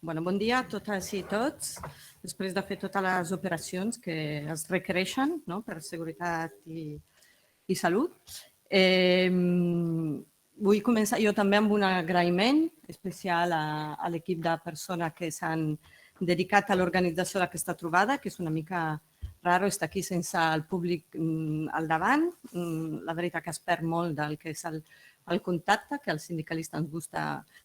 Bueno, bon dia a totes i tots. Després de fer totes les operacions que es requereixen, no?, per seguretat i salut, vull començar jo també amb un agraïment especial a l'equip de persones que s'han dedicat a l'organització d'aquesta trobada, que és una mica raro estar aquí sense el públic al davant. La veritat que es perd molt del que és el contacte, que als sindicalistes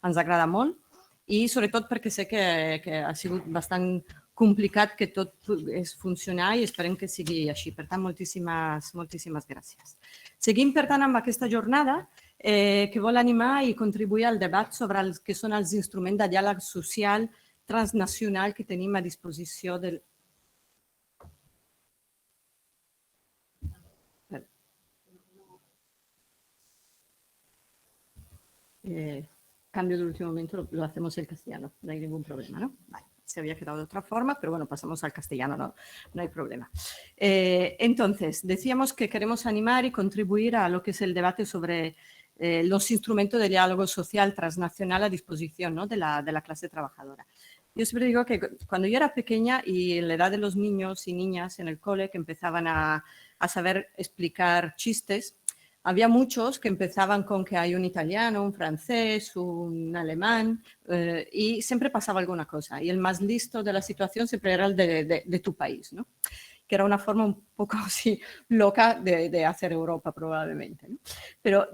ens agrada molt, i sobretot perquè sé que ha sigut bastant complicat que tot és funcionar i esperem que sigui així. Per tant, moltíssimes gràcies. Seguim, per tant, amb aquesta jornada que vol animar i contribuir al debat sobre els que són els instruments de diàleg social transnacional que tenim a disposició del... Cambio de último momento, lo hacemos en castellano, no hay ningún problema, ¿no? Vale, se había quedado de otra forma, pero bueno, pasamos al castellano, no hay problema. Entonces, decíamos que queremos animar y contribuir a lo que es el debate sobre los instrumentos de diálogo social transnacional a disposición, ¿no?, de la clase trabajadora. Yo siempre digo que cuando yo era pequeña y en la edad de los niños y niñas en el cole que empezaban a saber explicar chistes, había muchos que empezaban con que hay un italiano, un francés, un alemán, y siempre pasaba alguna cosa. Y el más listo de la situación siempre era el de tu país, ¿no?, que era una forma un poco así loca de hacer Europa probablemente, ¿no? Pero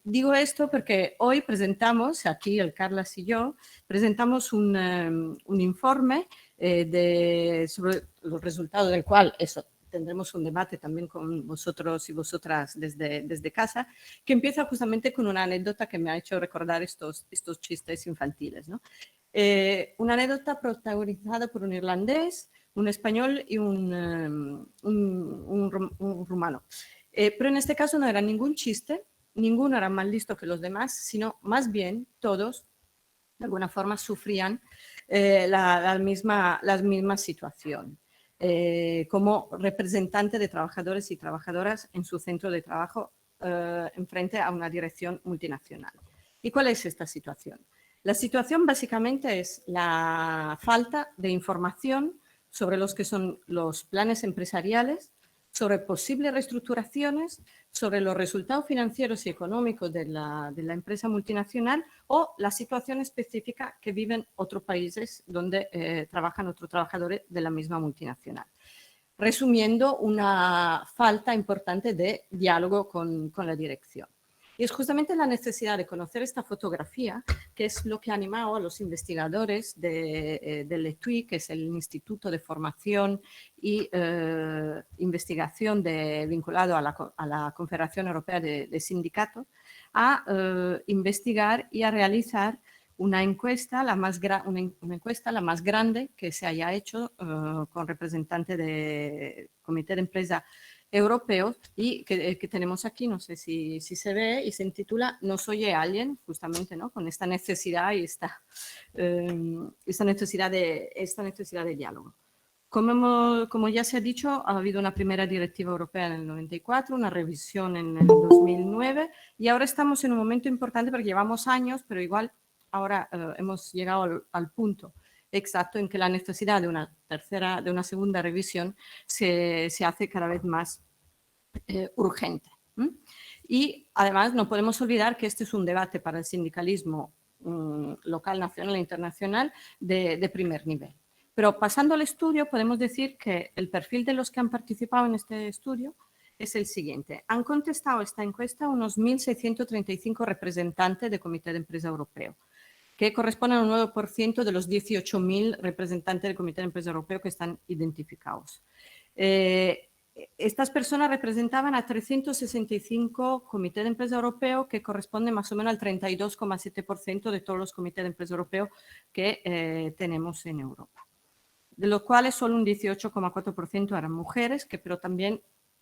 digo esto porque hoy presentamos, aquí el Carlas y yo, presentamos un informe sobre los resultados del cual tendremos un debate también con vosotros y vosotras desde casa, que empieza justamente con una anécdota que me ha hecho recordar estos chistes infantiles, ¿no? Una anécdota protagonizada por un irlandés, un español y un rumano. Pero en este caso no era ningún chiste, ninguno era más listo que los demás, sino más bien todos de alguna forma sufrían la misma situación. Como representante de trabajadores y trabajadoras en su centro de trabajo en frente a una dirección multinacional. ¿Y cuál es esta situación? La situación básicamente es la falta de información sobre los que son los planes empresariales, sobre posibles reestructuraciones, sobre los resultados financieros y económicos de la empresa multinacional o la situación específica que viven otros países donde trabajan otros trabajadores de la misma multinacional. Resumiendo, una falta importante de diálogo con la dirección. Y es justamente la necesidad de conocer esta fotografía que es lo que ha animado a los investigadores del ETUI, que es el Instituto de Formación y Investigación vinculado a la Confederación Europea de Sindicatos, a investigar y a realizar una encuesta, la más grande que se haya hecho con representantes del Comité de Empresa Europeo y que tenemos aquí, no sé si se ve, y se intitula No soy alien, justamente, ¿no?, con esta necesidad y esta necesidad de diálogo. Como ya se ha dicho, ha habido una primera directiva europea en el 94, una revisión en el 2009 y ahora estamos en un momento importante porque llevamos años, pero igual ahora hemos llegado al punto exacto en que la necesidad de una segunda revisión se hace cada vez más urgente. Y además no podemos olvidar que este es un debate para el sindicalismo local, nacional e internacional de primer nivel. Pero pasando al estudio, podemos decir que el perfil de los que han participado en este estudio es el siguiente. Han contestado esta encuesta unos 1.635 representantes del Comité de Empresa Europeo, que corresponden a un 9% de los 18.000 representantes del Comité de Empresa Europeo que están identificados. Estas personas representaban a 365 comités de empresa europeos, que corresponden más o menos al 32,7% de todos los comités de empresa europeos que tenemos en Europa, de los cuales solo un 18,4% eran mujeres, pero también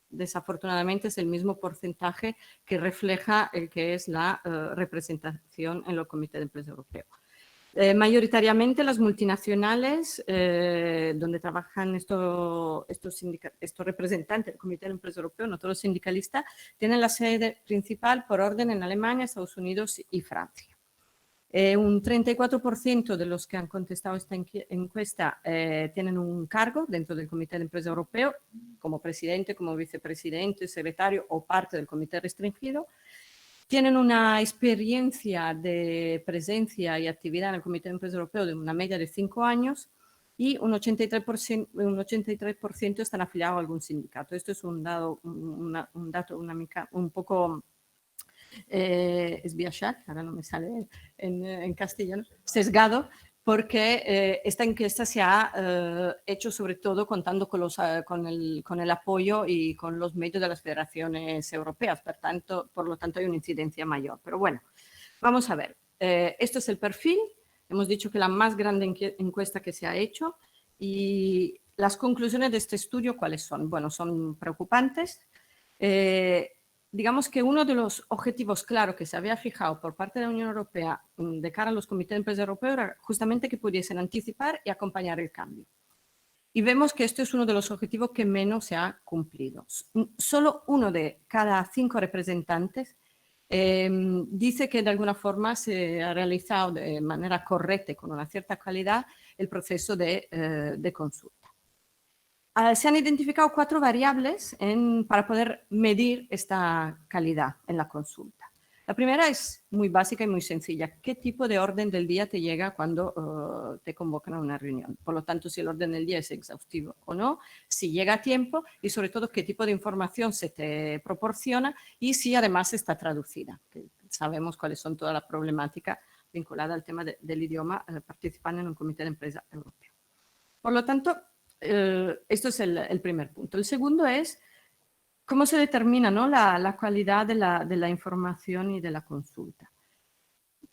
desafortunadamente es el mismo porcentaje que refleja el que es la representación en los comités de empresa europeos. Mayoritariamente las multinacionales donde trabajan estos representantes del Comité de Empresa Europeo, no todos los sindicalistas, tienen la sede principal por orden en Alemania, Estados Unidos y Francia. Un 34% de los que han contestado esta encuesta tienen un cargo dentro del Comité de Empresa Europeo, como presidente, como vicepresidente, secretario o parte del comité restringido. Tienen una experiencia de presencia y actividad en el Comité de Empresa Europeo de una media de 5 años y un 83% están afiliados a algún sindicato. Esto es un dato un poco sbiasciato, ahora no me sale en castellano, sesgado, porque esta encuesta se ha hecho sobre todo contando con el apoyo y con los medios de las federaciones europeas, por lo tanto hay una incidencia mayor. Pero bueno, vamos a ver, esto es el perfil, hemos dicho que la más grande encuesta que se ha hecho y las conclusiones de este estudio, ¿cuáles son? Bueno, son preocupantes. Digamos que uno de los objetivos claros que se había fijado por parte de la Unión Europea de cara a los comités de empresa europeos era justamente que pudiesen anticipar y acompañar el cambio. Y vemos que este es uno de los objetivos que menos se ha cumplido. Solo uno de cada 5 representantes dice que de alguna forma se ha realizado de manera correcta y con una cierta calidad el proceso de consulta. Se han identificado 4 variables para poder medir esta calidad en la consulta. La primera es muy básica y muy sencilla. ¿Qué tipo de orden del día te llega cuando te convocan a una reunión? Por lo tanto, si el orden del día es exhaustivo o no, si llega a tiempo y sobre todo qué tipo de información se te proporciona y si además está traducida. Que sabemos cuáles son toda la problemática vinculada al tema del idioma participando en un comité de empresa europeo. Por lo tanto, esto es el primer punto. El segundo es cómo se determina, ¿no?, la calidad de la información y de la consulta.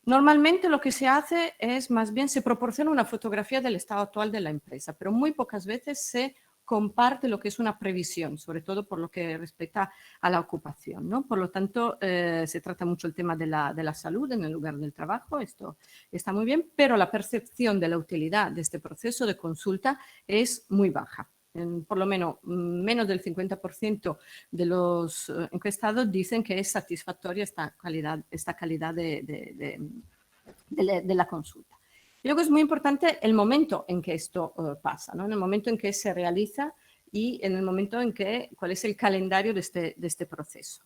Normalmente lo que se hace es más bien se proporciona una fotografía del estado actual de la empresa, pero muy pocas veces se comparte lo que es una previsión, sobre todo por lo que respecta a la ocupación, ¿no? Por lo tanto, se trata mucho el tema de la salud en el lugar del trabajo, esto está muy bien, pero la percepción de la utilidad de este proceso de consulta es muy baja. Por lo menos del 50% de los encuestados dicen que es satisfactoria esta calidad de la consulta. Y luego es muy importante el momento en que esto pasa, ¿no? En el momento en que se realiza y en el momento en que, cuál es el calendario de este proceso.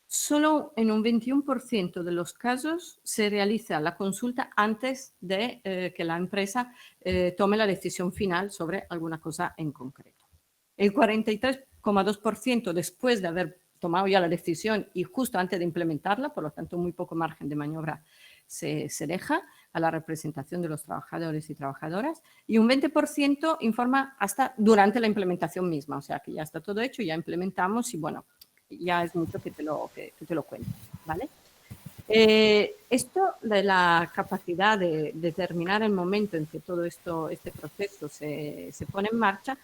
Solo en un 21% de los casos se realiza la consulta antes de que la empresa tome la decisión final sobre alguna cosa en concreto. El 43,2% después de haber tomado ya la decisión y justo antes de implementarla, por lo tanto muy poco margen de maniobra se deja a la representación de los trabajadores y trabajadoras, y un 20% informa hasta durante la implementación misma, o sea que ya está todo hecho, ya implementamos y bueno, ya es mucho que te lo cuente, ¿vale? Esto de la capacidad de determinar el momento en que todo este proceso se pone en marcha,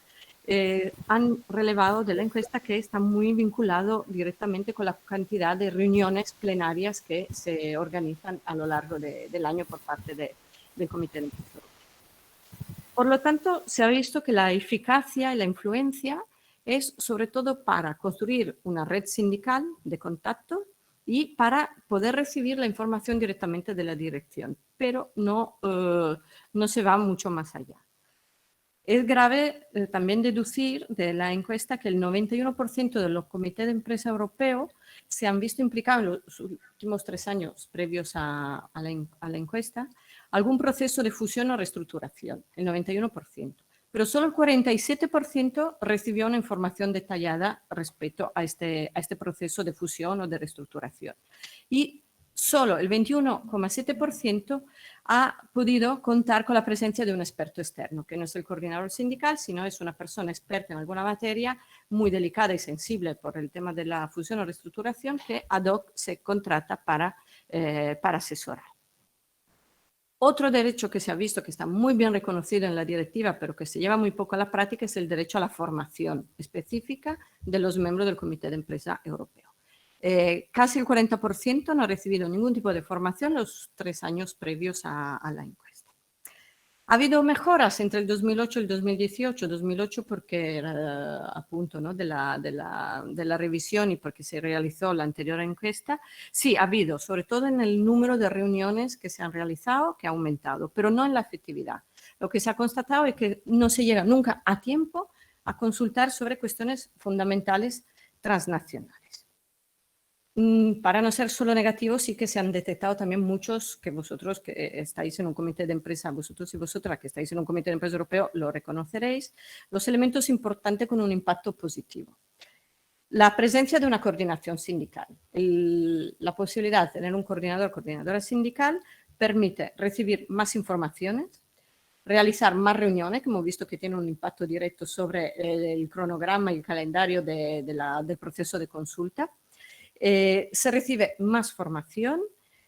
han relevado de la encuesta que está muy vinculado directamente con la cantidad de reuniones plenarias que se organizan a lo largo del año por parte del Comité de Empresa Europea. Por lo tanto, se ha visto que la eficacia y la influencia es sobre todo para construir una red sindical de contacto y para poder recibir la información directamente de la dirección, pero no se va mucho más allá. Es grave también deducir de la encuesta que el 91% de los comités de empresa europeos se han visto implicados en los últimos 3 años previos a la encuesta algún proceso de fusión o reestructuración, el 91%. Pero solo el 47% recibió una información detallada respecto a este proceso de fusión o de reestructuración. Y solo el 21,7% ha podido contar con la presencia de un experto externo, que no es el coordinador sindical, sino es una persona experta en alguna materia muy delicada y sensible por el tema de la fusión o reestructuración que ad hoc se contrata para asesorar. Otro derecho que se ha visto que está muy bien reconocido en la directiva, pero que se lleva muy poco a la práctica, es el derecho a la formación específica de los miembros del Comité de Empresa Europeo. Casi el 40% no ha recibido ningún tipo de formación los 3 años previos a la encuesta. Ha habido mejoras entre el 2008 y el 2018, 2008 porque era appunto, ¿no? della revisión y porque se realizó la anterior encuesta. Sí, ha habido, sobre todo en el número de reuniones que se han realizado, que ha aumentado, pero no en la efectividad. Lo que se ha constatado es que no se llega nunca a tiempo a consultar sobre cuestiones fundamentales transnacionales. Para no ser solo negativos, sí que se han detectado también muchos que vosotros que estáis en un comité de empresa, vosotros y vosotras que estáis en un comité de empresa europeo, lo reconoceréis, los elementos importantes con un impacto positivo. La presencia de una coordinación sindical. La posibilidad de tener un coordinador o coordinadora sindical permite recibir más informaciones, realizar más reuniones, que hemos visto que tiene un impacto directo sobre el cronograma y el calendario del proceso de consulta. Se recibe más formación,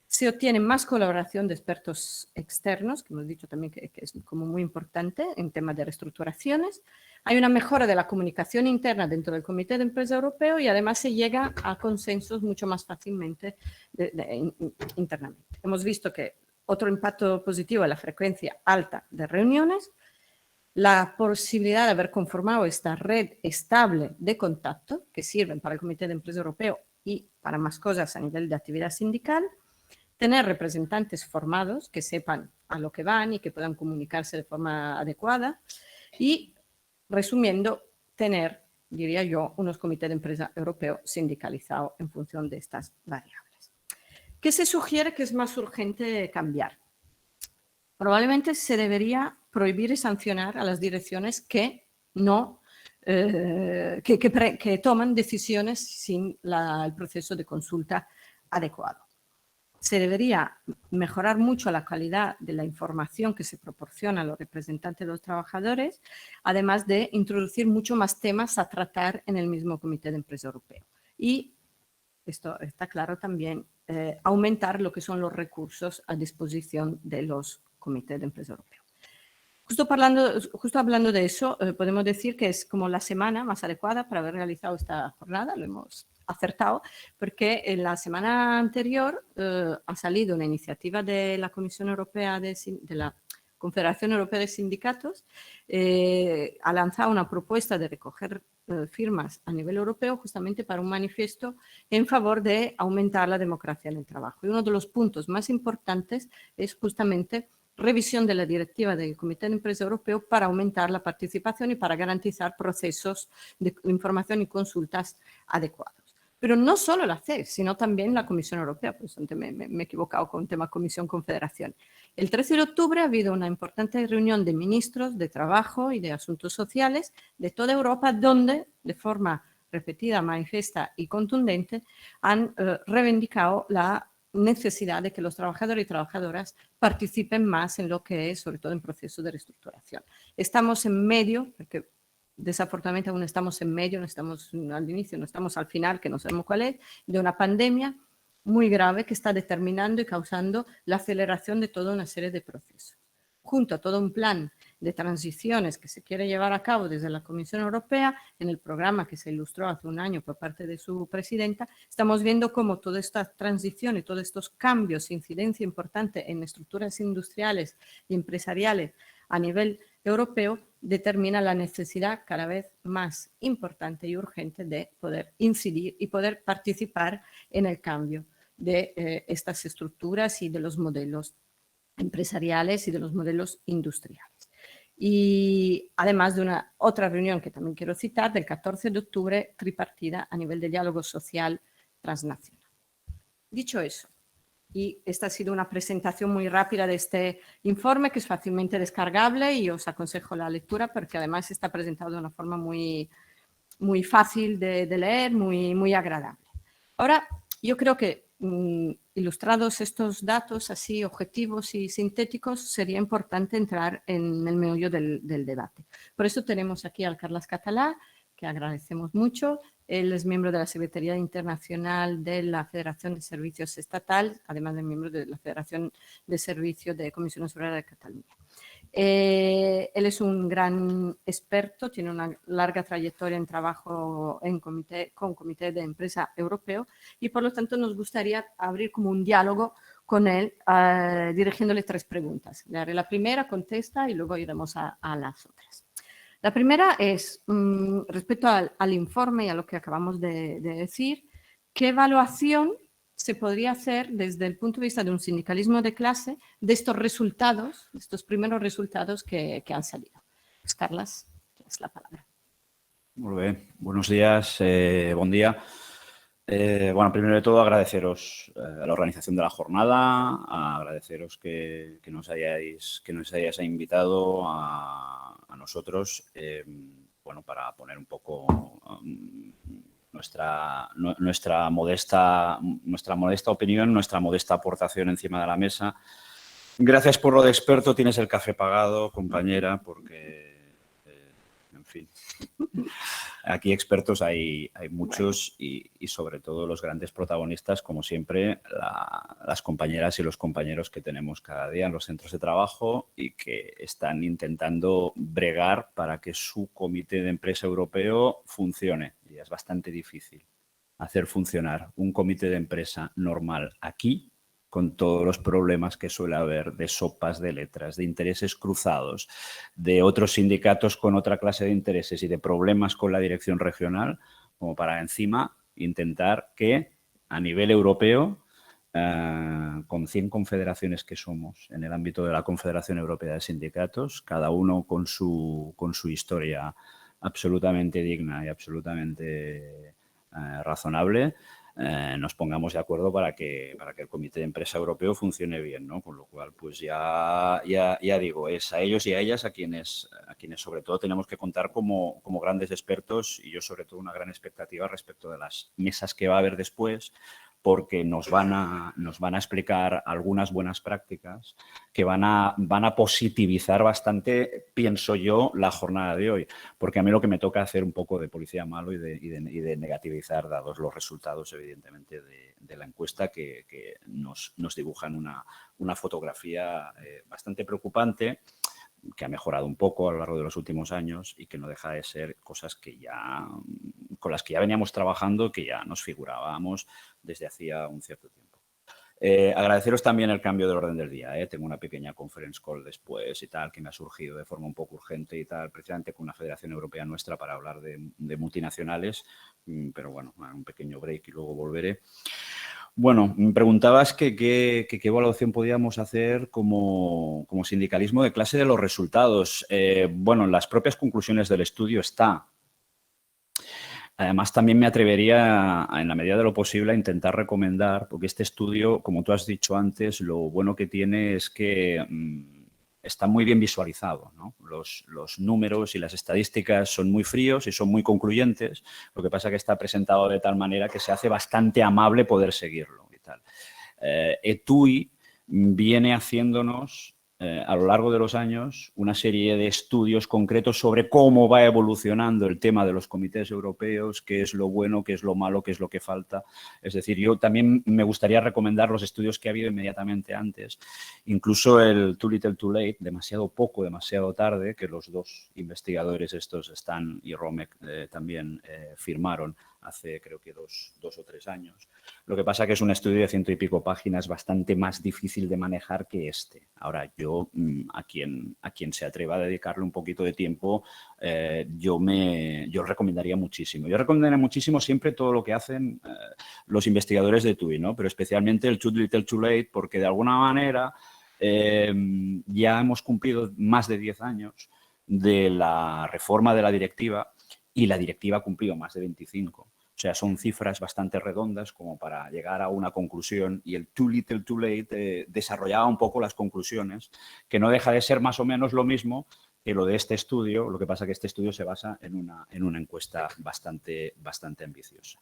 se obtiene más colaboración de expertos externos, que hemos dicho también que es como muy importante en temas de reestructuraciones. Hay una mejora de la comunicación interna dentro del Comité de Empresa Europeo y además se llega a consensos mucho más fácilmente internamente. Hemos visto que otro impacto positivo es la frecuencia alta de reuniones, la posibilidad de haber conformado esta red estable de contacto que sirven para el Comité de Empresa Europeo y para más cosas a nivel de actividad sindical, tener representantes formados que sepan a lo que van y que puedan comunicarse de forma adecuada y, resumiendo, tener, diría yo, unos comités de empresa europeo sindicalizados en función de estas variables. ¿Qué se sugiere que es más urgente cambiar? Probablemente se debería prohibir y sancionar a las direcciones que no que toman decisiones sin el proceso de consulta adecuado. Se debería mejorar mucho la calidad de la información que se proporciona a los representantes de los trabajadores, además de introducir mucho más temas a tratar en el mismo Comité de Empresa Europeo. Y esto está claro también, aumentar lo que son los recursos a disposición de los comités de empresa europeos. Justo hablando de eso, podemos decir que es como la semana más adecuada para haber realizado esta jornada, lo hemos acertado, porque en la semana anterior ha salido una iniciativa de la Comisión Europea, de la Confederación Europea de Sindicatos, ha lanzado una propuesta de recoger firmas a nivel europeo justamente para un manifiesto en favor de aumentar la democracia en el trabajo. Y uno de los puntos más importantes es justamente revisión de la directiva del Comité de Empresa Europeo para aumentar la participación y para garantizar procesos de información y consultas adecuados. Pero no solo la CES, sino también la Comisión Europea, por eso me he equivocado con el tema Comisión Confederación. El 13 de octubre ha habido una importante reunión de ministros de Trabajo y de Asuntos Sociales de toda Europa, donde de forma repetida, manifiesta y contundente han reivindicado la necesidad de que los trabajadores y trabajadoras participen más en lo que es, sobre todo en procesos de reestructuración. Estamos en medio, porque desafortunadamente aún estamos en medio, no estamos al inicio, no estamos al final, que no sabemos cuál es, de una pandemia muy grave que está determinando y causando la aceleración de toda una serie de procesos. Junto a todo un plan de transiciones que se quiere llevar a cabo desde la Comisión Europea, en el programa que se ilustró hace un año por parte de su presidenta, estamos viendo cómo toda esta transición y todos estos cambios, incidencia importante en estructuras industriales y empresariales a nivel europeo, determina la necesidad cada vez más importante y urgente de poder incidir y poder participar en el cambio de estas estructuras y de los modelos empresariales y de los modelos industriales. Y además de una otra reunión que también quiero citar, del 14 de octubre, tripartida a nivel de diálogo social transnacional. Dicho eso, y esta ha sido una presentación muy rápida de este informe, que es fácilmente descargable y os aconsejo la lectura porque además está presentado de una forma muy, muy fácil de leer, muy agradable. Ahora, yo creo que ilustrados estos datos así objetivos y sintéticos, sería importante entrar en el meollo del debate. Por eso tenemos aquí al Carles Català, que agradecemos mucho. Él es miembro de la Secretaría Internacional de la Federación de Servicios Estatal, además de miembro de la Federación de Servicios de Comisiones Obreras de Cataluña. Él es un gran experto, tiene una larga trayectoria en trabajo con Comité de Empresa Europeo y por lo tanto nos gustaría abrir como un diálogo con él dirigiéndole 3 preguntas. Le haré la primera, contesta y luego iremos a las otras. La primera es, respecto al informe y a lo que acabamos de decir, ¿qué evaluación se podría hacer desde el punto de vista de un sindicalismo de clase de estos resultados, estos primeros resultados que han salido? Pues, Carles, tienes la palabra. Muy bien, buenos días, buen día. Bueno, primero de todo agradeceros a la organización de la jornada, agradeceros que nos hayáis invitado a nosotros, bueno, para poner un poco nuestra modesta opinión, nuestra modesta aportación encima de la mesa. Gracias por lo de experto, tienes el café pagado, compañera, porque, en fin, aquí expertos hay muchos y sobre todo los grandes protagonistas, como siempre, las compañeras y los compañeros que tenemos cada día en los centros de trabajo y que están intentando bregar para que su comité de empresa europeo funcione. Y es bastante difícil hacer funcionar un comité de empresa normal aquí, con todos los problemas que suele haber de sopas de letras, de intereses cruzados, de otros sindicatos con otra clase de intereses y de problemas con la dirección regional, como para encima intentar que a nivel europeo, con 100 confederaciones que somos en el ámbito de la Confederación Europea de Sindicatos, cada uno con su historia absolutamente digna y absolutamente razonable, nos pongamos de acuerdo para que el Comité de Empresa Europeo funcione bien, ¿no? Con lo cual, pues ya digo, es a ellos y a ellas a quienes sobre todo tenemos que contar como grandes expertos y yo sobre todo una gran expectativa respecto de las mesas que va a haber después, porque nos van a explicar algunas buenas prácticas que van a positivizar bastante, pienso yo, la jornada de hoy. Porque a mí lo que me toca hacer un poco de policía malo y de negativizar, dados los resultados, evidentemente, de la encuesta que nos dibujan una fotografía bastante preocupante, que ha mejorado un poco a lo largo de los últimos años y que no deja de ser cosas con las que ya veníamos trabajando, que ya nos figurábamos desde hacía un cierto tiempo. Agradeceros también el cambio del orden del día. Tengo una pequeña conference call después y tal, que me ha surgido de forma un poco urgente y tal, precisamente con una federación europea nuestra para hablar de multinacionales, pero bueno, un pequeño break y luego volveré. Bueno, me preguntabas qué evaluación podíamos hacer como sindicalismo de clase de los resultados. Bueno, en las propias conclusiones del estudio está. Además, también me atrevería, en la medida de lo posible, a intentar recomendar, porque este estudio, como tú has dicho antes, lo bueno que tiene es que está muy bien visualizado, ¿no? Los números y las estadísticas son muy fríos y son muy concluyentes. Lo que pasa es que está presentado de tal manera que se hace bastante amable poder seguirlo y tal. ETUI viene haciéndonos a lo largo de los años una serie de estudios concretos sobre cómo va evolucionando el tema de los comités europeos, qué es lo bueno, qué es lo malo, qué es lo que falta. Es decir, yo también me gustaría recomendar los estudios que ha habido inmediatamente antes, incluso el Too Little Too Late, demasiado poco, demasiado tarde, que los dos investigadores estos, Stan y Romek, también firmaron hace creo que dos o tres años. Lo que pasa que es un estudio de 100 y pico páginas bastante más difícil de manejar que este. Ahora, yo a quien se atreva a dedicarle un poquito de tiempo, yo recomendaría muchísimo. Yo recomendaría muchísimo siempre todo lo que hacen los investigadores de TUI, ¿no? Pero especialmente el Too Little Too Late, porque de alguna manera ya hemos cumplido más de 10 años de la reforma de la directiva y la directiva ha cumplido más de 25. O sea, son cifras bastante redondas como para llegar a una conclusión y el Too Little Too Late desarrollaba un poco las conclusiones, que no deja de ser más o menos lo mismo que lo de este estudio. Lo que pasa es que este estudio se basa en una encuesta bastante ambiciosa.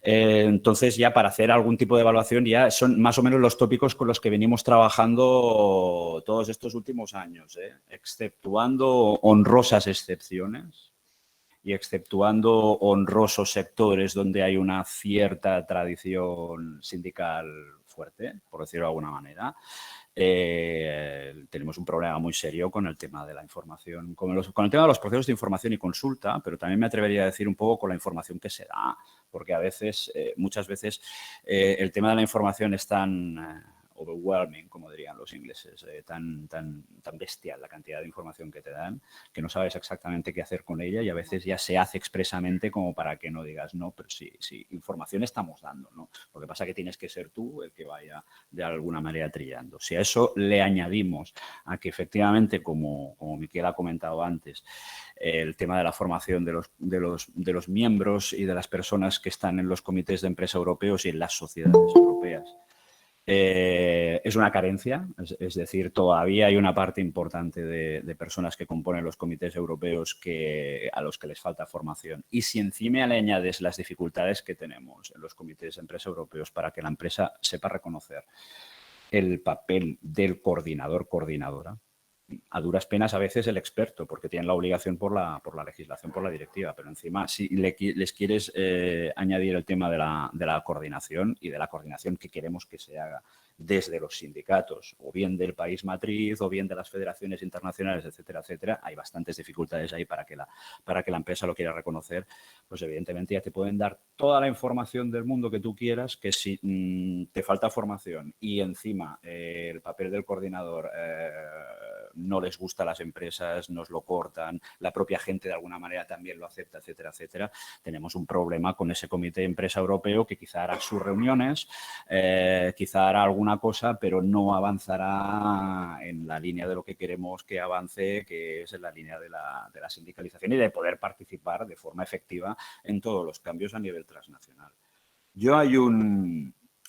Entonces, ya para hacer algún tipo de evaluación, ya son más o menos los tópicos con los que venimos trabajando todos estos últimos años, exceptuando honrosas excepciones y exceptuando honrosos sectores donde hay una cierta tradición sindical fuerte, por decirlo de alguna manera. Tenemos un problema muy serio con el tema de la información, con el tema de los procesos de información y consulta, pero también me atrevería a decir un poco con la información que se da, porque a veces, muchas veces, el tema de la información es tan overwhelming, como dirían los ingleses, tan bestial la cantidad de información que te dan, que no sabes exactamente qué hacer con ella y a veces ya se hace expresamente como para que no digas no, pero sí, información estamos dando, ¿no? Lo que pasa es que tienes que ser tú el que vaya de alguna manera trillando. Si a eso le añadimos a que efectivamente, como Miquel ha comentado antes, el tema de la formación de los miembros y de las personas que están en los comités de empresa europeos y en las sociedades europeas, es una carencia, es decir, todavía hay una parte importante de personas que componen los comités europeos a los que les falta formación. Y si encima le añades las dificultades que tenemos en los comités de empresa europeos para que la empresa sepa reconocer el papel del coordinadora, a duras penas a veces el experto, porque tienen la obligación por la legislación, por la directiva, pero encima si les quieres añadir el tema de la coordinación y de la coordinación que queremos que se haga desde los sindicatos, o bien del país matriz, o bien de las federaciones internacionales, etcétera, etcétera, hay bastantes dificultades ahí para que la empresa lo quiera reconocer, pues evidentemente ya te pueden dar toda la información del mundo que tú quieras, que si te falta formación y encima el papel del coordinador no les gusta a las empresas, nos lo cortan, la propia gente de alguna manera también lo acepta, etcétera, etcétera, tenemos un problema con ese comité de empresa europeo que quizá hará sus reuniones, quizá hará alguna cosa, pero no avanzará en la línea de lo que queremos que avance, que es en la línea de la sindicalización y de poder participar de forma efectiva en todos los cambios a nivel transnacional.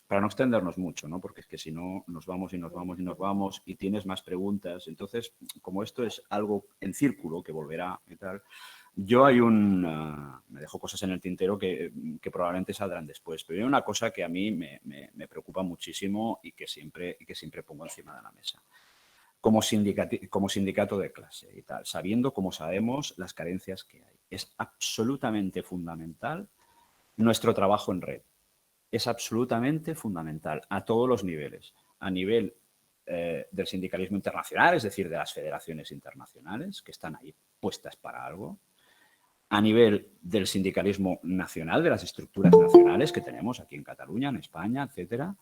Para no extendernos mucho, ¿no? Porque es que si no nos vamos y nos vamos y nos vamos y tienes más preguntas. Entonces, como esto es algo en círculo que volverá y tal, me dejo cosas en el tintero que probablemente saldrán después. Pero hay una cosa que a mí me preocupa muchísimo y que siempre pongo encima de la mesa. Como sindicato de clase y tal, sabiendo como sabemos las carencias que hay. Es absolutamente fundamental nuestro trabajo en red. Es absolutamente fundamental a todos los niveles. A nivel del sindicalismo internacional, es decir, de las federaciones internacionales que están ahí puestas para algo. A nivel del sindicalismo nacional, de las estructuras nacionales que tenemos aquí en Cataluña, en España, etcétera.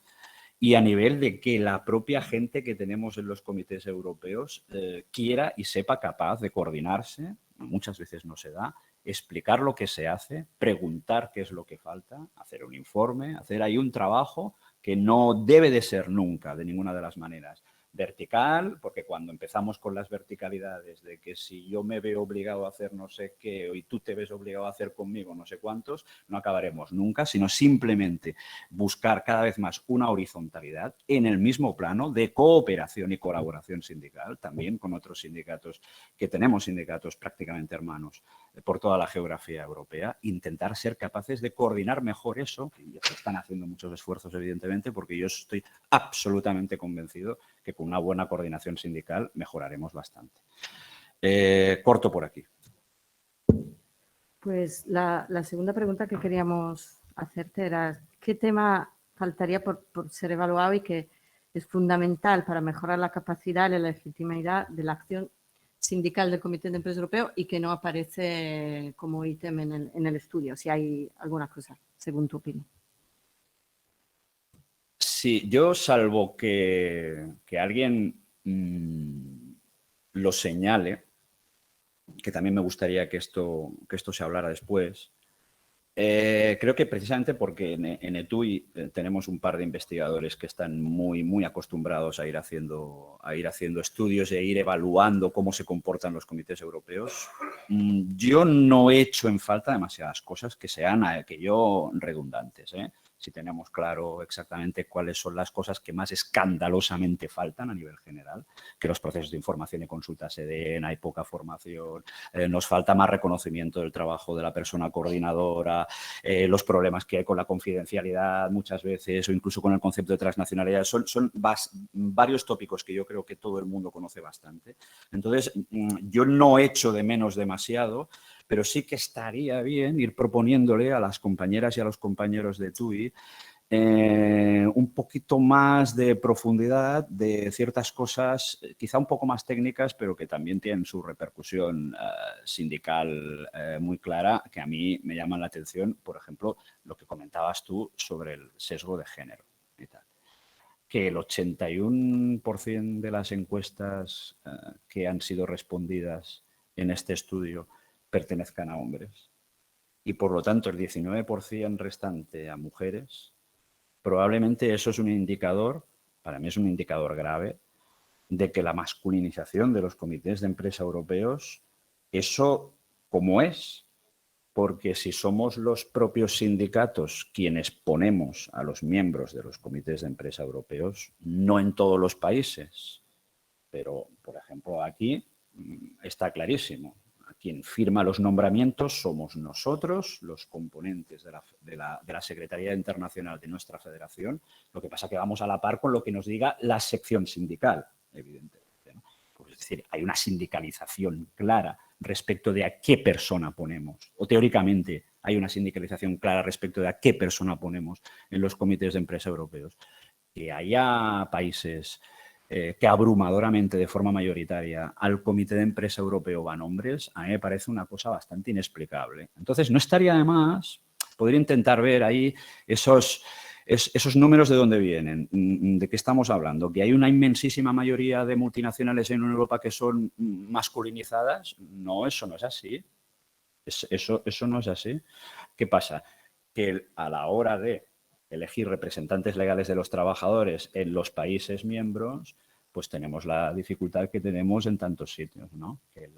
Y a nivel de que la propia gente que tenemos en los comités europeos quiera y sepa capaz de coordinarse, muchas veces no se da, explicar lo que se hace, preguntar qué es lo que falta, hacer un informe, hacer ahí un trabajo que no debe de ser nunca, de ninguna de las maneras, vertical, porque cuando empezamos con las verticalidades de que si yo me veo obligado a hacer no sé qué y tú te ves obligado a hacer conmigo no sé cuántos, no acabaremos nunca, sino simplemente buscar cada vez más una horizontalidad en el mismo plano de cooperación y colaboración sindical, también con otros sindicatos, que tenemos sindicatos prácticamente hermanos por toda la geografía europea, intentar ser capaces de coordinar mejor eso, y se están haciendo muchos esfuerzos evidentemente, porque yo estoy absolutamente convencido que con una buena coordinación sindical mejoraremos bastante. Corto por aquí. Pues la segunda pregunta que queríamos hacerte era ¿qué tema faltaría por ser evaluado y que es fundamental para mejorar la capacidad y la legitimidad de la acción sindical del Comité de Empresa Europeo y que no aparece como ítem en el estudio? Si hay alguna cosa, según tu opinión. Sí, yo salvo que alguien lo señale, que también me gustaría que esto se hablara después. Creo que precisamente porque en ETUI tenemos un par de investigadores que están muy acostumbrados a ir haciendo estudios e ir evaluando cómo se comportan los comités europeos. Yo no he hecho en falta demasiadas cosas que sean redundantes, ¿eh? Si tenemos claro exactamente cuáles son las cosas que más escandalosamente faltan a nivel general, que los procesos de información y consulta se den, hay poca formación, nos falta más reconocimiento del trabajo de la persona coordinadora, los problemas que hay con la confidencialidad muchas veces o incluso con el concepto de transnacionalidad. Son varios tópicos que yo creo que todo el mundo conoce bastante. Entonces, yo no echo de menos demasiado, pero sí que estaría bien ir proponiéndole a las compañeras y a los compañeros de TUI un poquito más de profundidad de ciertas cosas, quizá un poco más técnicas, pero que también tienen su repercusión sindical muy clara, que a mí me llaman la atención, por ejemplo, lo que comentabas tú sobre el sesgo de género y tal. que el 81% de las encuestas que han sido respondidas en este estudio pertenezcan a hombres y, por lo tanto, el 19% restante a mujeres, probablemente eso es un indicador, para mí es un indicador grave, de que la masculinización de los comités de empresa europeos, eso como es, porque si somos los propios sindicatos quienes ponemos a los miembros de los comités de empresa europeos, no en todos los países, pero, por ejemplo, aquí está clarísimo. Quien firma los nombramientos somos nosotros, los componentes de la Secretaría Internacional de nuestra federación. Lo que pasa es que vamos a la par con lo que nos diga la sección sindical, evidentemente, ¿no? Pues es decir, hay una sindicalización clara respecto de a qué persona ponemos, o teóricamente hay una sindicalización clara respecto de a qué persona ponemos en los comités de empresa europeos. Que haya países que abrumadoramente, de forma mayoritaria, al comité de empresa europeo van hombres, a mí me parece una cosa bastante inexplicable. Entonces, no estaría de más poder intentar ver ahí esos números de dónde vienen, de qué estamos hablando, que hay una inmensísima mayoría de multinacionales en Europa que son masculinizadas. No, eso no es así. Eso no es así. ¿Qué pasa? Que a la hora de elegir representantes legales de los trabajadores en los países miembros, pues tenemos la dificultad que tenemos en tantos sitios, ¿no? Que el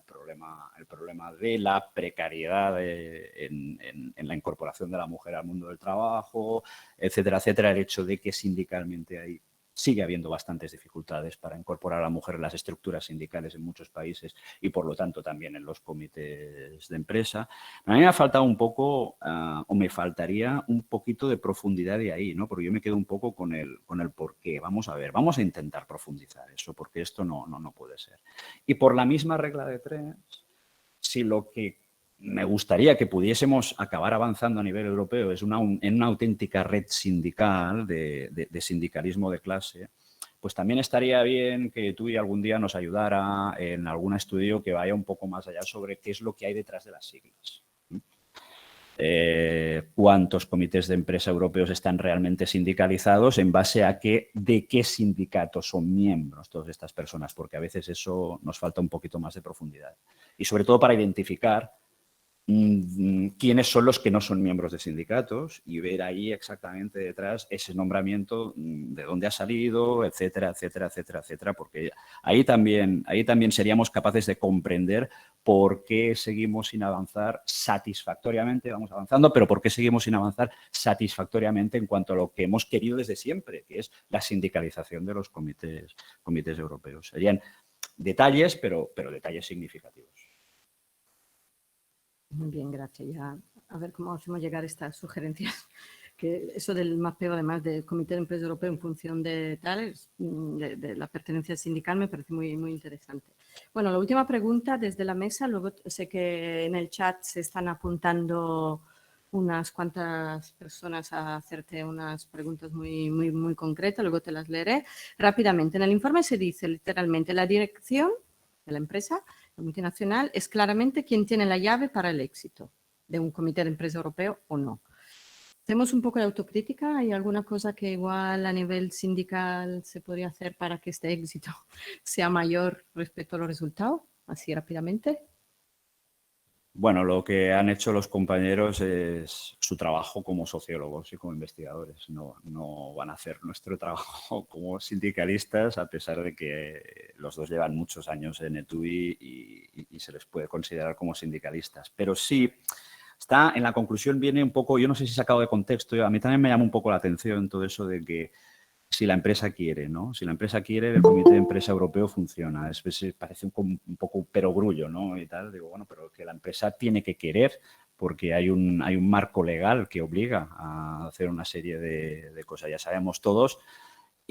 problema de la precariedad en la incorporación de la mujer al mundo del trabajo, etcétera, etcétera, el hecho de que sindicalmente sigue habiendo bastantes dificultades para incorporar a la mujer en las estructuras sindicales en muchos países y, por lo tanto, también en los comités de empresa. A mí me ha faltado un poco, o me faltaría un poquito de profundidad de ahí, ¿no? Porque yo me quedo un poco con el por qué. Vamos a ver, vamos a intentar profundizar eso, porque esto no puede ser. Y por la misma regla de tres, si lo que me gustaría que pudiésemos acabar avanzando a nivel europeo es en una auténtica red sindical de sindicalismo de clase, pues también estaría bien que tú y algún día nos ayudara en algún estudio que vaya un poco más allá sobre qué es lo que hay detrás de las siglas. Cuántos comités de empresa europeos están realmente sindicalizados, en base a de qué sindicatos son miembros todas estas personas, porque a veces eso nos falta un poquito más de profundidad. Y sobre todo para identificar quiénes son los que no son miembros de sindicatos y ver ahí exactamente detrás ese nombramiento, de dónde ha salido, etcétera, etcétera, etcétera, etcétera, porque ahí también seríamos capaces de comprender por qué seguimos sin avanzar satisfactoriamente, vamos avanzando, pero por qué seguimos sin avanzar satisfactoriamente en cuanto a lo que hemos querido desde siempre, que es la sindicalización de los comités europeos. Serían detalles, pero detalles significativos. Muy bien, gracias. Ya a ver cómo hacemos llegar estas sugerencias. Que eso del mapeo, además del Comité de Empresa Europeo en función de tales, de la pertenencia sindical, me parece muy, muy interesante. Bueno, la última pregunta desde la mesa. Luego sé que en el chat se están apuntando unas cuantas personas a hacerte unas preguntas muy, muy, muy concretas. Luego te las leeré rápidamente. En el informe se dice literalmente: la dirección de la empresa, la multinacional, es claramente quien tiene la llave para el éxito de un comité de empresa europeo o no. Hacemos un poco de autocrítica. ¿Hay alguna cosa que igual a nivel sindical se podría hacer para que este éxito sea mayor respecto a los resultados? Así rápidamente. Bueno, lo que han hecho los compañeros es su trabajo como sociólogos y como investigadores. No van a hacer nuestro trabajo como sindicalistas, a pesar de que los dos llevan muchos años en ETUI y se les puede considerar como sindicalistas. Pero sí, está en la conclusión, viene un poco, yo no sé si sacado de contexto, a mí también me llama un poco la atención todo eso de que si la empresa quiere, ¿no? Si la empresa quiere, el Comité de Empresa Europeo funciona. Parece un poco perogrullo, ¿no? Y tal. Digo, bueno, pero que la empresa tiene que querer, porque hay un marco legal que obliga a hacer una serie de cosas. Ya sabemos todos,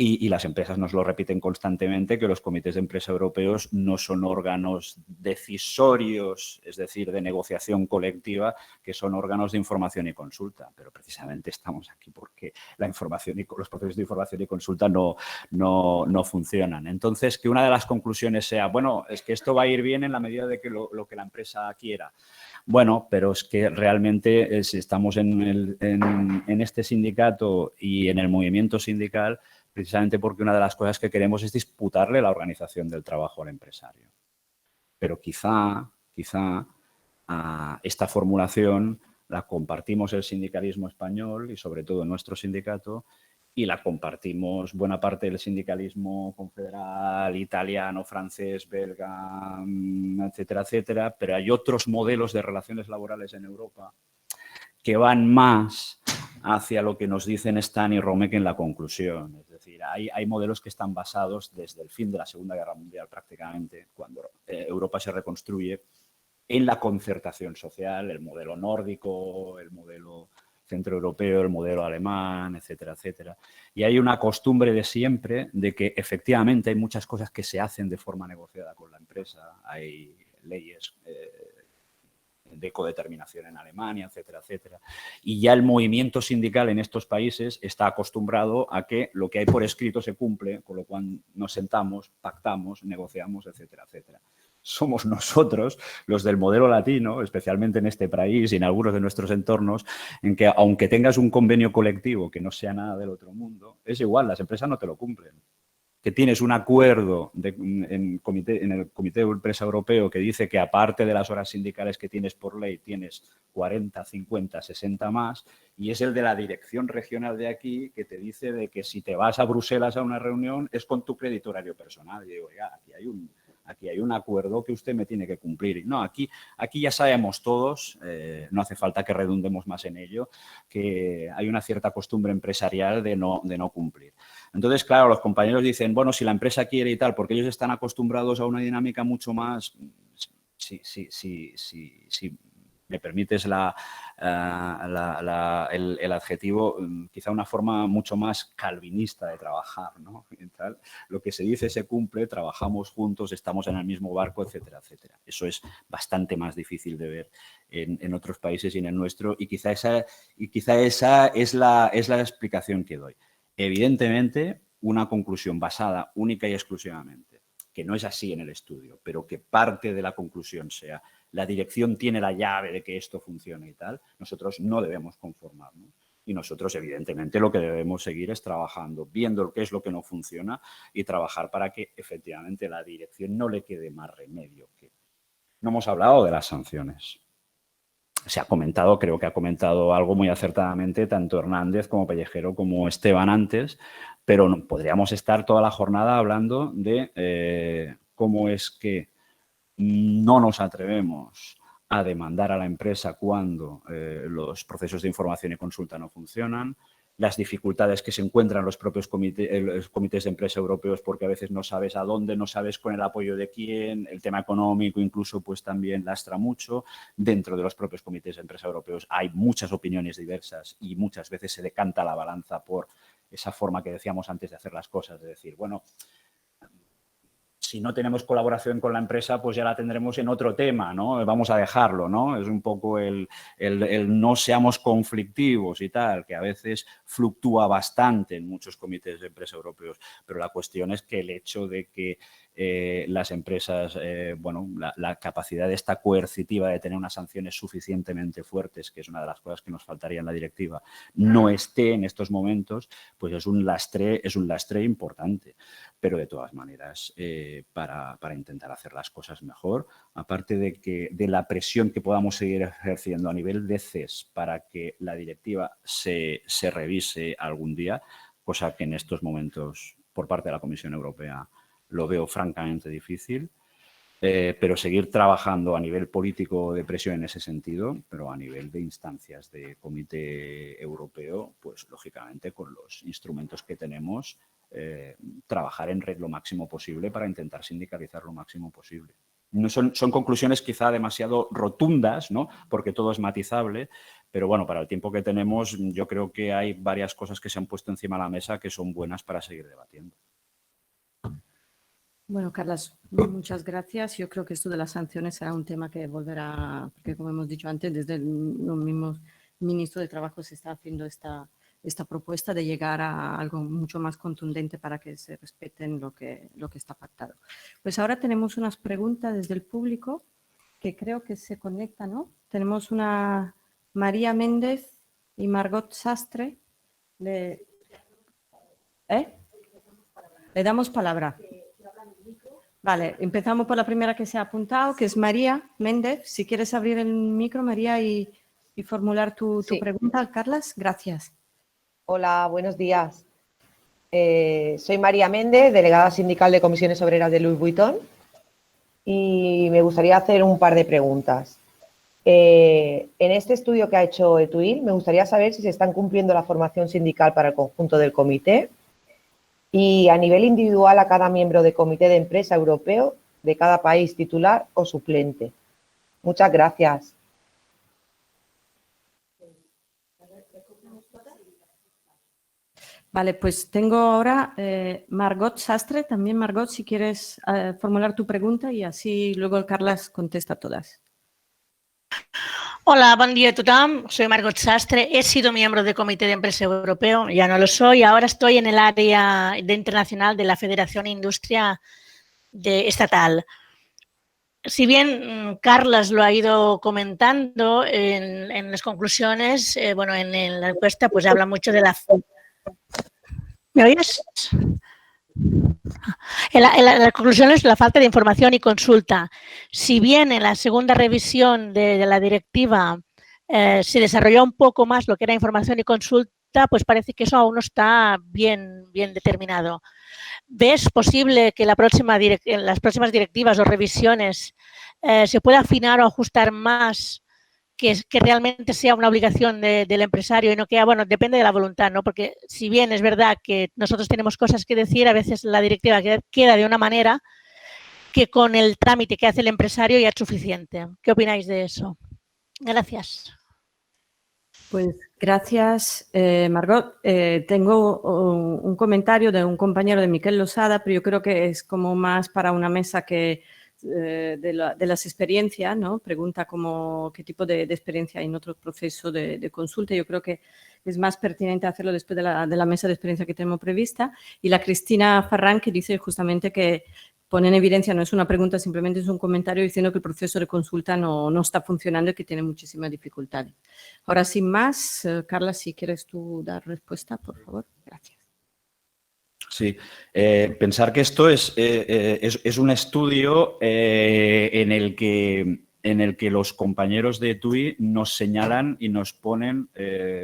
y las empresas nos lo repiten constantemente, que los comités de empresa europeos no son órganos decisorios, es decir, de negociación colectiva, que son órganos de información y consulta. Pero precisamente estamos aquí porque la información y los procesos de información y consulta no funcionan. Entonces, que una de las conclusiones sea, bueno, es que esto va a ir bien en la medida de que lo que la empresa quiera. Bueno, pero es que realmente si estamos en este sindicato y en el movimiento sindical, precisamente porque una de las cosas que queremos es disputarle la organización del trabajo al empresario. Pero quizá esta formulación la compartimos el sindicalismo español y sobre todo nuestro sindicato, y la compartimos buena parte del sindicalismo confederal, italiano, francés, belga, etcétera, etcétera, pero hay otros modelos de relaciones laborales en Europa que van más hacia lo que nos dicen Stan y Romek en la conclusión. Es decir, hay modelos que están basados desde el fin de la Segunda Guerra Mundial prácticamente, cuando Europa se reconstruye, en la concertación social, el modelo nórdico, el modelo centroeuropeo, el modelo alemán, etcétera, etcétera. Y hay una costumbre de siempre de que efectivamente hay muchas cosas que se hacen de forma negociada con la empresa, hay leyes de codeterminación en Alemania, etcétera, etcétera. Y ya el movimiento sindical en estos países está acostumbrado a que lo que hay por escrito se cumple, con lo cual nos sentamos, pactamos, negociamos, etcétera, etcétera. Somos nosotros, los del modelo latino, especialmente en este país y en algunos de nuestros entornos, en que aunque tengas un convenio colectivo que no sea nada del otro mundo, es igual, las empresas no te lo cumplen. Que tienes un acuerdo en el Comité de Empresa Europeo que dice que aparte de las horas sindicales que tienes por ley, tienes 40, 50, 60 más, y es el de la dirección regional de aquí que te dice de que si te vas a Bruselas a una reunión es con tu crédito horario personal. Y digo, oiga, aquí hay un acuerdo que usted me tiene que cumplir. No, aquí ya sabemos todos, no hace falta que redundemos más en ello, que hay una cierta costumbre empresarial de no cumplir. Entonces, claro, los compañeros dicen, bueno, si la empresa quiere y tal, porque ellos están acostumbrados a una dinámica mucho más, si me permites el adjetivo, quizá una forma mucho más calvinista de trabajar, ¿no? Y tal. Lo que se dice se cumple, trabajamos juntos, estamos en el mismo barco, etcétera, etcétera. Eso es bastante más difícil de ver en otros países y en el nuestro, y quizá esa es la explicación que doy. Evidentemente, una conclusión basada única y exclusivamente, que no es así en el estudio, pero que parte de la conclusión sea la dirección tiene la llave de que esto funcione y tal, nosotros no debemos conformarnos. Y nosotros, evidentemente, lo que debemos seguir es trabajando, viendo qué es lo que no funciona y trabajar para que, efectivamente, la dirección no le quede más remedio que... No hemos hablado de las sanciones. Se ha comentado, creo que ha comentado algo muy acertadamente tanto Hernández como Pellejero como Esteban antes, pero no, podríamos estar toda la jornada hablando de cómo es que no nos atrevemos a demandar a la empresa cuando los procesos de información y consulta no funcionan, las dificultades que se encuentran los propios comités de empresa europeos porque a veces no sabes a dónde, no sabes con el apoyo de quién, el tema económico incluso pues también lastra mucho. Dentro de los propios comités de empresa europeos hay muchas opiniones diversas y muchas veces se decanta la balanza por esa forma que decíamos antes de hacer las cosas, de decir, bueno, si no tenemos colaboración con la empresa, pues ya la tendremos en otro tema, ¿no? Vamos a dejarlo, ¿no? Es un poco el no seamos conflictivos y tal, que a veces fluctúa bastante en muchos comités de empresa europeos, pero la cuestión es que el hecho de que las empresas, bueno, la capacidad esta coercitiva de tener unas sanciones suficientemente fuertes, que es una de las cosas que nos faltaría en la directiva, no esté en estos momentos, pues es un lastre importante. Pero de todas maneras, para intentar hacer las cosas mejor, aparte de la presión que podamos seguir ejerciendo a nivel de CES para que la directiva se revise algún día, cosa que en estos momentos por parte de la Comisión Europea lo veo francamente difícil, pero seguir trabajando a nivel político de presión en ese sentido, pero a nivel de instancias de comité europeo, pues lógicamente con los instrumentos que tenemos, trabajar en red lo máximo posible para intentar sindicalizar lo máximo posible. No son conclusiones quizá demasiado rotundas, ¿no? Porque todo es matizable, pero bueno, para el tiempo que tenemos yo creo que hay varias cosas que se han puesto encima de la mesa que son buenas para seguir debatiendo. Bueno, Carlas, muchas gracias. Yo creo que esto de las sanciones será un tema que volverá, porque como hemos dicho antes, desde los mismos ministros de Trabajo se está haciendo esta propuesta de llegar a algo mucho más contundente para que se respeten lo que está pactado. Pues ahora tenemos unas preguntas desde el público que creo que se conectan, ¿no? Tenemos una María Méndez y Margot Sastre. Le damos palabra. Vale, empezamos por la primera que se ha apuntado, que es María Méndez. Si quieres abrir el micro, María, y formular tu Sí. pregunta, Carlas. Gracias. Hola, buenos días. Soy María Méndez, delegada sindical de Comisiones Obreras de Louis Vuitton, y me gustaría hacer un par de preguntas. En este estudio que ha hecho ETUIL, me gustaría saber si se están cumpliendo la formación sindical para el conjunto del comité y a nivel individual a cada miembro de comité de empresa europeo de cada país titular o suplente. Muchas gracias. Vale, pues tengo ahora Margot Sastre. También, Margot, si quieres formular tu pregunta y así luego Carlas contesta todas. Hola, buen día a tothom. Soy Margot Sastre. He sido miembro del Comité de Empresa Europeo, ya no lo soy. Ahora estoy en el área internacional de la Federación Industria Estatal. Si bien Carlas lo ha ido comentando en las conclusiones, bueno, en la encuesta pues habla mucho de la... ¿Me oyes? En las conclusiones, la falta de información y consulta. Si bien en la segunda revisión de la directiva se desarrolló un poco más lo que era información y consulta, pues parece que eso aún no está bien determinado. ¿Ves posible que en las próximas directivas o revisiones se pueda afinar o ajustar más, que realmente sea una obligación del empresario y no que, bueno, depende de la voluntad, ¿no? Porque si bien es verdad que nosotros tenemos cosas que decir, a veces la directiva queda de una manera que con el trámite que hace el empresario ya es suficiente. ¿Qué opináis de eso? Gracias. Pues gracias, Margot. Tengo un comentario de un compañero de Miquel Losada, pero yo creo que es como más para una mesa que de las experiencias, ¿no? Pregunta qué tipo de experiencia hay en otro proceso de consulta. Yo creo que es más pertinente hacerlo después de la mesa de experiencia que tenemos prevista. Y la Cristina Farrán, que dice justamente que pone en evidencia, no es una pregunta, simplemente es un comentario diciendo que el proceso de consulta no está funcionando y que tiene muchísimas dificultades. Ahora, sin más, Carla, si quieres tú dar respuesta, por favor. Gracias. Sí, pensar que esto es un estudio en el que los compañeros de TUI nos señalan y nos ponen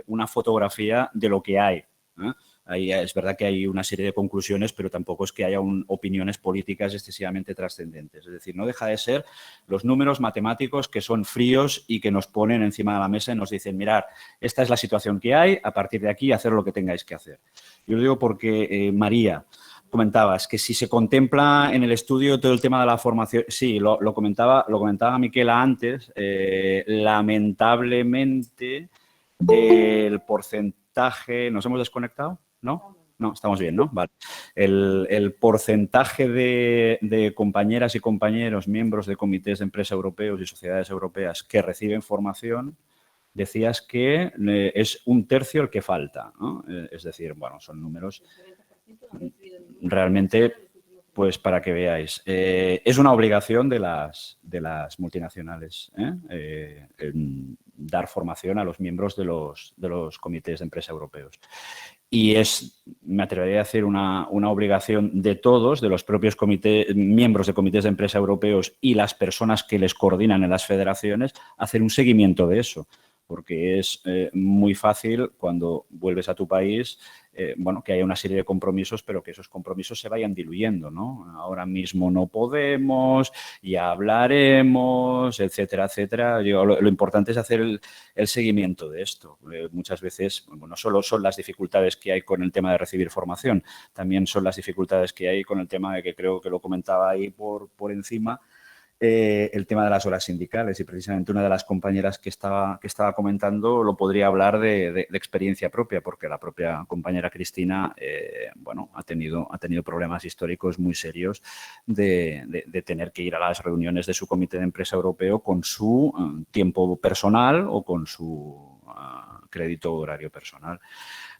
una fotografía de lo que hay, ¿eh? Ahí es verdad que hay una serie de conclusiones, pero tampoco es que haya opiniones políticas excesivamente trascendentes. Es decir, no deja de ser los números matemáticos que son fríos y que nos ponen encima de la mesa y nos dicen, mirad, esta es la situación que hay, a partir de aquí hacer lo que tengáis que hacer. Yo lo digo porque, María, comentabas que si se contempla en el estudio todo el tema de la formación, sí, lo comentaba Miquela antes, lamentablemente el porcentaje, ¿nos hemos desconectado? ¿No? No, estamos bien, ¿no? Vale. El porcentaje de compañeras y compañeros, miembros de comités de empresa europeos y sociedades europeas que reciben formación, decías que es un tercio el que falta, ¿no? Es decir, bueno, son números realmente, pues para que veáis. Es una obligación de las multinacionales dar formación a los miembros de los comités de empresa europeos. Y me atrevería a decir, una obligación de todos, de los propios miembros de comités de empresa europeos y las personas que les coordinan en las federaciones, hacer un seguimiento de eso. Porque es muy fácil cuando vuelves a tu país, bueno, que haya una serie de compromisos, pero que esos compromisos se vayan diluyendo, ¿no? Ahora mismo no podemos, ya hablaremos, etcétera, etcétera. Lo importante es hacer el seguimiento de esto. Muchas veces, bueno, no solo son las dificultades que hay con el tema de recibir formación, también son las dificultades que hay con el tema de que creo que lo comentaba ahí por encima, el tema de las horas sindicales, y precisamente una de las compañeras que estaba comentando lo podría hablar de experiencia propia, porque la propia compañera Cristina bueno, ha tenido problemas históricos muy serios de tener que ir a las reuniones de su comité de empresa europeo con su tiempo personal o con su crédito horario personal.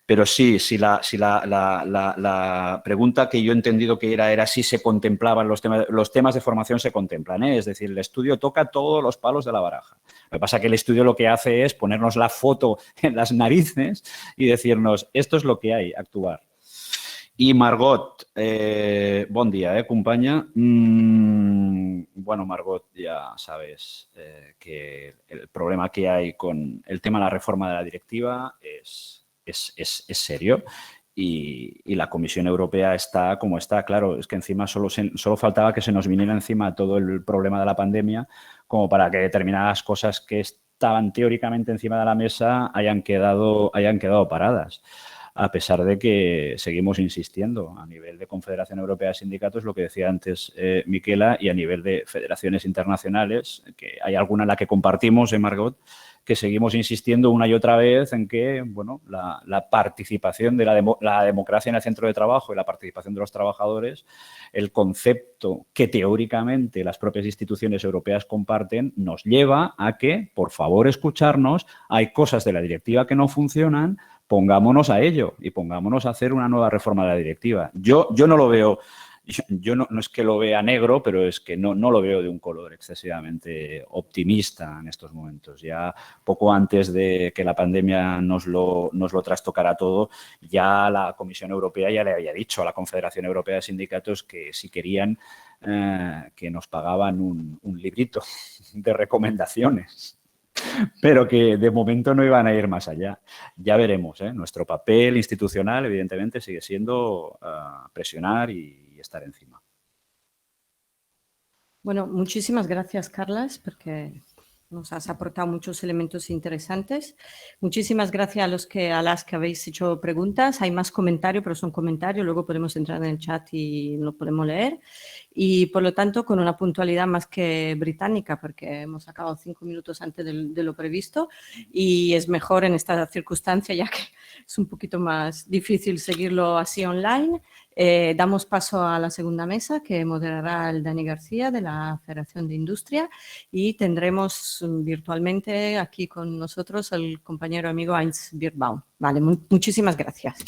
Pero sí, la pregunta que yo he entendido que era si se contemplaban los temas de formación se contemplan, ¿eh? Es decir, el estudio toca todos los palos de la baraja. Lo que pasa es que el estudio lo que hace es ponernos la foto en las narices y decirnos, esto es lo que hay, actuar. Y Margot, buen día, compañía. Bueno, Margot, ya sabes que el problema que hay con el tema de la reforma de la directiva es serio y la Comisión Europea está como está. Claro, es que encima solo faltaba que se nos viniera encima todo el problema de la pandemia como para que determinadas cosas que estaban teóricamente encima de la mesa hayan quedado paradas. A pesar de que seguimos insistiendo a nivel de Confederación Europea de Sindicatos, lo que decía antes Miquela, y a nivel de federaciones internacionales, que hay alguna en la que compartimos, Margot, que seguimos insistiendo una y otra vez en que bueno, la participación de la democracia en el centro de trabajo y la participación de los trabajadores, el concepto que teóricamente las propias instituciones europeas comparten, nos lleva a que, por favor, escucharnos, hay cosas de la directiva que no funcionan, pongámonos a ello y pongámonos a hacer una nueva reforma de la directiva. Yo no lo veo, yo no es que lo vea negro, pero es que no lo veo de un color excesivamente optimista en estos momentos. Ya poco antes de que la pandemia nos lo trastocara todo, ya la Comisión Europea ya le había dicho a la Confederación Europea de Sindicatos que si querían que nos pagaban un librito de recomendaciones. Pero que de momento no iban a ir más allá. Ya veremos, ¿eh? Nuestro papel institucional, evidentemente, sigue siendo presionar y estar encima. Bueno, muchísimas gracias, Carles, porque nos has aportado muchos elementos interesantes. Muchísimas gracias a las que habéis hecho preguntas. Hay más comentarios, pero son comentarios. Luego podemos entrar en el chat y lo podemos leer. Y, por lo tanto, con una puntualidad más que británica, porque hemos acabado 5 minutos antes de lo previsto y es mejor en esta circunstancia, ya que es un poquito más difícil seguirlo así online. Damos paso a la segunda mesa que moderará el Dani García de la Federación de Industria y tendremos virtualmente aquí con nosotros al compañero amigo Heinz Birnbaum. Vale, muchísimas gracias.